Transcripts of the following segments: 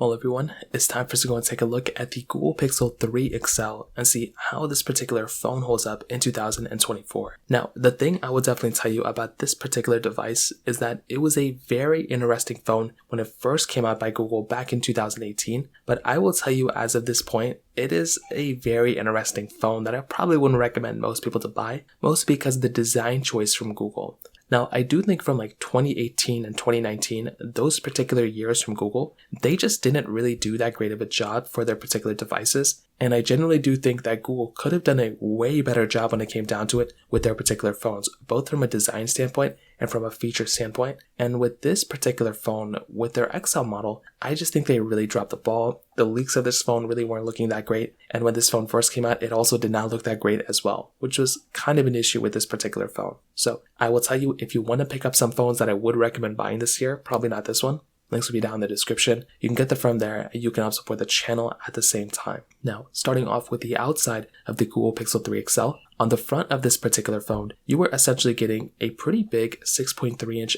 Well everyone, it's time for us to go and take a look at the Google Pixel 3 XL and see how this particular phone holds up in 2024. Now, the thing I will definitely tell you about this particular device is that it was a very interesting phone when it first came out by Google back in 2018, but I will tell you as of this point, it is a very interesting phone that I probably wouldn't recommend most people to buy, mostly because of the design choice from Google. Now, I do think from like 2018 and 2019, those particular years from Google, they just didn't really do that great of a job for their particular devices. And I generally do think that Google could have done a way better job when it came down to it with their particular phones, both from a design standpoint and from a feature standpoint. And with this particular phone, with their XL model, I just think they really dropped the ball. The leaks of this phone really weren't looking that great. And when this phone first came out, it also did not look that great as well, which was kind of an issue with this particular phone. So I will tell you, if you want to pick up some phones that I would recommend buying this year, probably not this one. Links will be down in the description. You can get them from there and you can help support the channel at the same time. Now, starting off with the outside of the Google Pixel 3 XL, on the front of this particular phone, you were essentially getting a pretty big 6.3-inch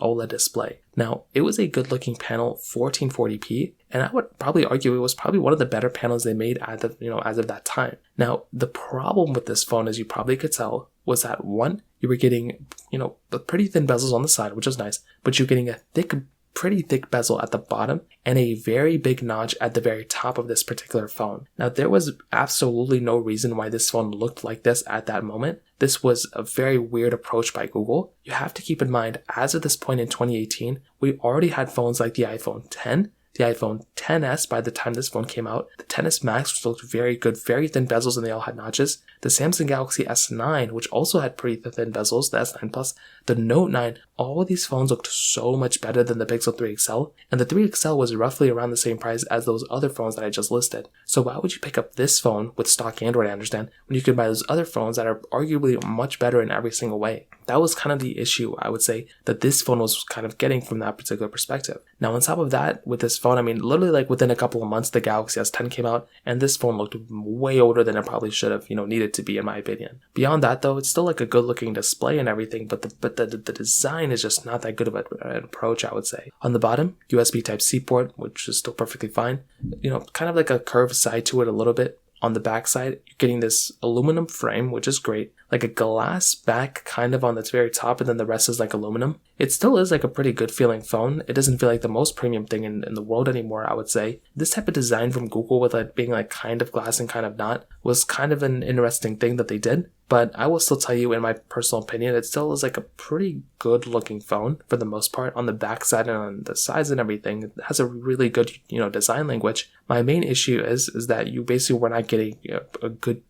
OLED display. Now, it was a good looking panel, 1440p, and I would probably argue it was probably one of the better panels they made as of that time. Now, the problem with this phone, as you probably could tell, was that one, you were getting, pretty thin bezels on the side, which was nice, but you're getting a pretty thick bezel at the bottom and a very big notch at the very top of this particular phone. Now, there was absolutely no reason why this phone looked like this at that moment. This was a very weird approach by Google. You have to keep in mind, as of this point in 2018, we already had phones like the iPhone 10, the iPhone 10s by the time this phone came out, the 10s Max, which looked very good, very thin bezels, and they all had notches, the Samsung Galaxy S9, which also had pretty thin bezels, the S9 Plus, the Note 9, all of these phones looked so much better than the Pixel 3 XL, and the 3 XL was roughly around the same price as those other phones that I just listed. So why would you pick up this phone with stock Android, I understand, when you could buy those other phones that are arguably much better in every single way? That was kind of the issue, I would say, that this phone was kind of getting from that particular perspective. Now, on top of that, with this phone, I mean, literally like within a couple of months, the Galaxy S10 came out, and this phone looked way older than it probably should have, needed to be, in my opinion. Beyond that, though, it's still like a good-looking display and everything, but the design is just not that good of an approach, I would say. On the bottom, USB Type-C port, which is still perfectly fine. Kind of like a curved side to it a little bit. On the back side, you're getting this aluminum frame, which is great, like a glass back kind of on the very top, and then the rest is like aluminum. It still is like a pretty good feeling phone. It doesn't feel like the most premium thing in the world anymore, I would say. This type of design from Google with it being like kind of glass and kind of not was kind of an interesting thing that they did. But I will still tell you, in my personal opinion, it still is like a pretty good looking phone for the most part. On the back side and on the sides and everything, it has a really good, design language. My main issue is that you basically were not getting a good,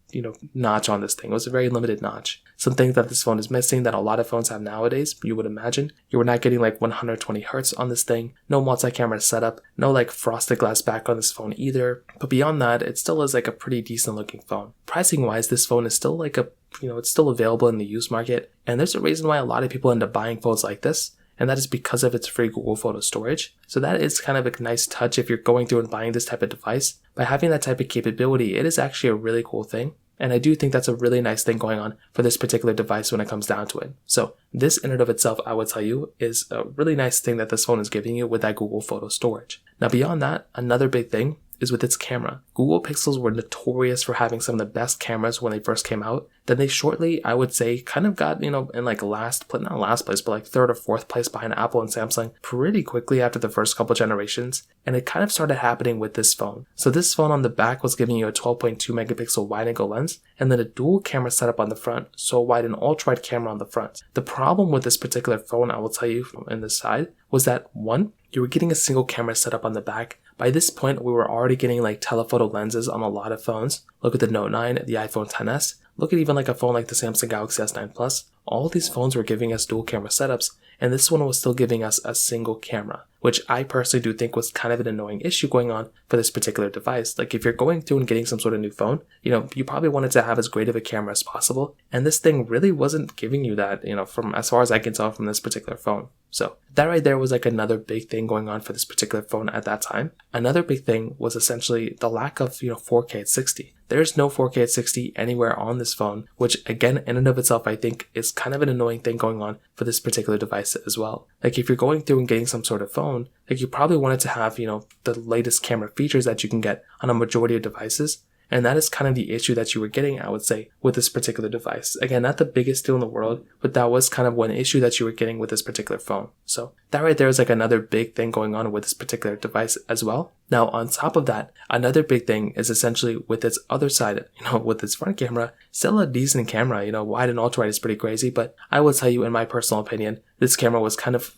notch on this thing. It was a very limited notch. Some things that this phone is missing that a lot of phones have nowadays, you would imagine. You were not getting like 120 hertz on this thing, no multi-camera setup, no like frosted glass back on this phone either. But beyond that, it still is like a pretty decent looking phone. Pricing wise, this phone is still like it's still available in the used market. And there's a reason why a lot of people end up buying phones like this, and that is because of its free Google Photo storage. So that is kind of a nice touch if you're going through and buying this type of device. By having that type of capability, it is actually a really cool thing. And I do think that's a really nice thing going on for this particular device when it comes down to it. So this in and of itself, I would tell you, is a really nice thing that this phone is giving you with that Google Photo storage. Now beyond that, another big thing is with its camera. Google Pixels were notorious for having some of the best cameras when they first came out. Then they shortly, I would say, kind of got, in like not last place, but like third or fourth place behind Apple and Samsung pretty quickly after the first couple generations. And it kind of started happening with this phone. So this phone on the back was giving you a 12.2 megapixel wide angle lens, and then a dual camera setup on the front, so a wide and ultra wide camera on the front. The problem with this particular phone, I will tell you on the side, was that one, you were getting a single camera setup on the back. By this point, we were already getting like telephoto lenses on a lot of phones. Look at the Note 9, the iPhone 10s. Look at even like a phone like the Samsung Galaxy S9 Plus. All these phones were giving us dual camera setups, and this one was still giving us a single camera, which I personally do think was kind of an annoying issue going on for this particular device. Like if you're going through and getting some sort of new phone, you probably wanted to have as great of a camera as possible, and this thing really wasn't giving you that, from as far as I can tell from this particular phone. So that right there was like another big thing going on for this particular phone at that time. Another big thing was essentially the lack of, 4K at 60. there's no 4K at 60 anywhere on this phone, which again, in and of itself, I think is kind of an annoying thing going on for this particular device as well. Like if you're going through and getting some sort of phone, like you probably want it to have, the latest camera features that you can get on a majority of devices. And that is kind of the issue that you were getting, I would say, with this particular device. Again, not the biggest deal in the world, but that was kind of one issue that you were getting with this particular phone. So that right there is like another big thing going on with this particular device as well. Now, on top of that, another big thing is essentially with its other side, with its front camera, still a decent camera, wide and ultra wide is pretty crazy, but I will tell you, in my personal opinion, this camera was kind of,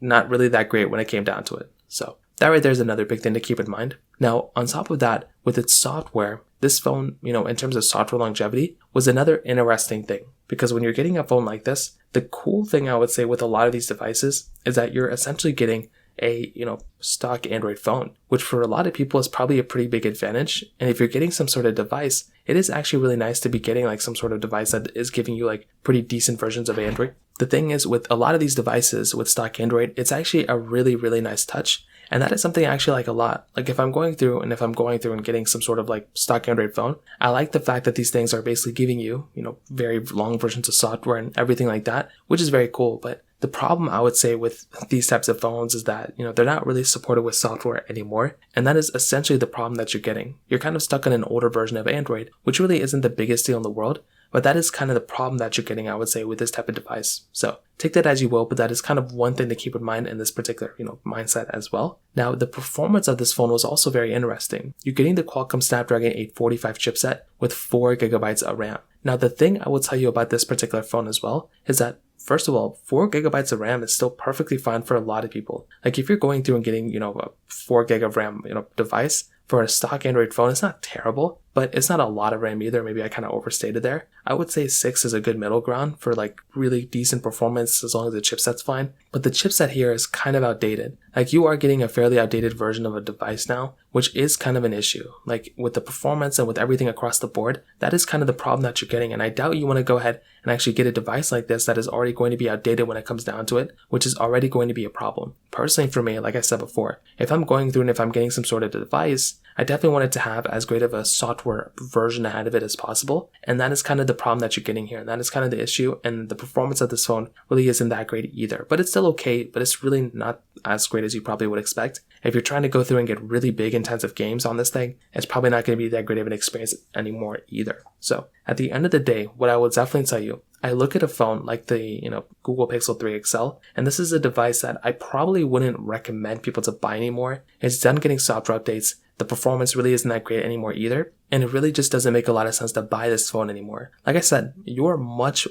not really that great when it came down to it. So that right there is another big thing to keep in mind. Now, on top of that, with its software, this phone, in terms of software longevity, was another interesting thing. Because when you're getting a phone like this, the cool thing I would say with a lot of these devices is that you're essentially getting a, stock Android phone, which for a lot of people is probably a pretty big advantage. And if you're getting some sort of device, it is actually really nice to be getting like some sort of device that is giving you like pretty decent versions of Android. The thing is, with a lot of these devices with stock Android, it's actually a really, really nice touch. And that is something I actually like a lot. Like if I'm going through and getting some sort of like stock Android phone, I like the fact that these things are basically giving you, very long versions of software and everything like that, which is very cool. But the problem I would say with these types of phones is that, they're not really supported with software anymore. And that is essentially the problem that you're getting. You're kind of stuck in an older version of Android, which really isn't the biggest deal in the world. But that is kind of the problem that you're getting, I would say, with this type of device. So take that as you will, but that is kind of one thing to keep in mind in this particular, mindset as well. Now, the performance of this phone was also very interesting. You're getting the Qualcomm Snapdragon 845 chipset with 4 gigabytes of RAM. Now, the thing I will tell you about this particular phone as well is that, first of all, 4 gigabytes of RAM is still perfectly fine for a lot of people. Like if you're going through and getting, a 4 gig of RAM, device, for a stock Android phone, it's not terrible, but it's not a lot of RAM either. Maybe I kind of overstated there. I would say 6 is a good middle ground for like really decent performance as long as the chipset's fine. But the chipset here is kind of outdated. Like you are getting a fairly outdated version of a device now, which is kind of an issue. Like with the performance and with everything across the board, that is kind of the problem that you're getting. And I doubt you want to go ahead and actually get a device like this that is already going to be outdated when it comes down to it, which is already going to be a problem. Personally for me, like I said before, if I'm going through and if I'm getting some sort of device, I definitely want it to have as great of a software version ahead of it as possible. And that is kind of the problem that you're getting here. And that is kind of the issue. And the performance of this phone really isn't that great either. But it's still okay, but it's really not as great as you probably would expect. If you're trying to go through and get really big intensive games on this thing, it's probably not going to be that great of an experience anymore either. So at the end of the day, what I will definitely tell you, I look at a phone like the, Google Pixel 3 XL, and this is a device that I probably wouldn't recommend people to buy anymore. It's done getting software updates. The performance really isn't that great anymore either. And it really just doesn't make a lot of sense to buy this phone anymore. Like I said, you're much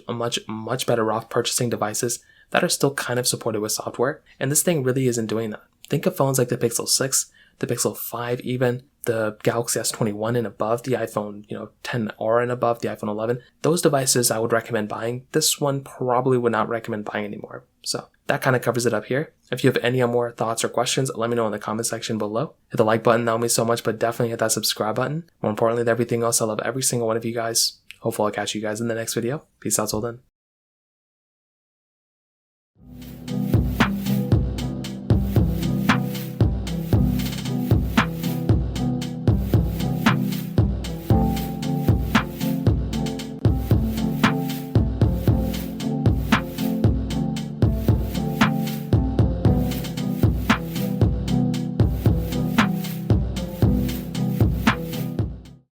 better off purchasing devices that are still kind of supported with software. And this thing really isn't doing that. Think of phones like the Pixel 6, the Pixel 5 even, the Galaxy S21 and above, the iPhone 10R and above, the iPhone 11. Those devices I would recommend buying. This one probably would not recommend buying anymore. So that kind of covers it up here. If you have any more thoughts or questions, let me know in the comment section below. Hit the like button, that would mean so much, but definitely hit that subscribe button. More importantly than everything else, I love every single one of you guys. Hopefully I'll catch you guys in the next video. Peace out till then.